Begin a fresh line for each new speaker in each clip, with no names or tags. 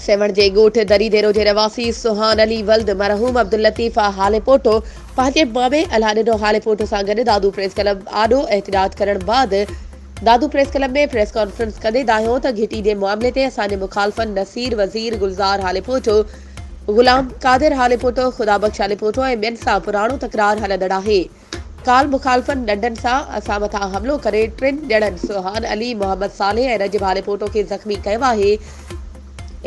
सेवण जे ॻोठ दरीदेरो जे रवासी सुहान अली वल्द मरहूम अब्दुल लतीफ़ हाले पोटो पंहिंजे मामे अलाह ॾिनो हाले पोटो सां गॾु दादू प्रेस क्लब आॾो एहतिजाज करण बाद दादू प्रेस क्लब में प्रेस कॉन्फ्रेंस कंदे दाहियो त घिटी जे मामले ते असांजे मुखालफ़न नसीर वज़ीर गुलज़ार हाले पोटो गुलाम कादिर हाले पोटो खुदा बख्श हाले पोटो ऐं ॿियनि सां पुराणो तकरार हलंदड़ आहे। काल मुखालफ़न डंडनि सां असां मथां हमलो करे टिनि ॼणनि सुहान अली मोहम्मद सालेह ऐं रजिब हाले पोटो खे ज़ख़्मी कयो आहे।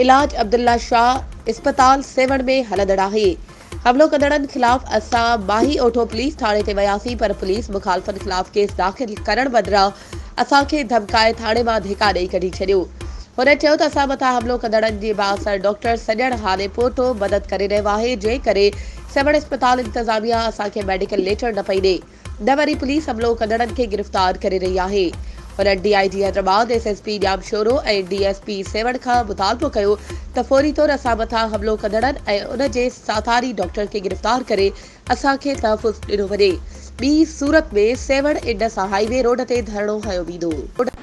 इलाज अब्दुल्ला शाह अस्पताल सेवण में हलंदड़ आहे। हमलो कंदड़नि खिलाफ़ असां माही ओठो पुलिस थाणे ते वियासीं पर पुलिस मुखालफ़न खिलाफ़ केस दाख़िल करण बदिरां असांखे धमकाए थाणे मां धिका ॾेई कढी छॾियो। हुन चयो त असां मथां हमलो कंदड़नि जी बासर डॉक्टर सॼण हाले पोटो मदद करे रहियो आहे, जंहिं करे सेवण अस्पताल इंतज़ामिया असांखे मेडिकल लेटर न पई ॾे, न वरी पुलिस हमलो कंदड़नि खे गिरफ़्तार करे रही आहे। हुननि DIG हैदराबाद SSP ॼाम शोरो ऐं DSP सेवण खां मुतालबो कयो त फौरी तौर असां मथां हमलो कंदड़नि ऐं उन जे साथारी डॉक्टर खे गिरफ़्तार करे असांखे तहफ़ुज़ ॾिनो वञे। ॿी सूरत में सेवण इंडस हाईवे रोड ते धरणो हयो वेंदो।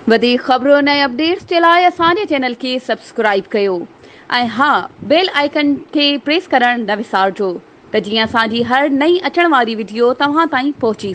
वधीक ख़बरुनि ऐं अपडेट्स जे लाइ असांजे चैनल खे सब्सक्राइब कयो ऐं हा बेल आइकन खे प्रेस करणु न विसारिजो त जीअं असांजी हर नई अचण वारी वीडियो तव्हां ताईं पहुची सघे।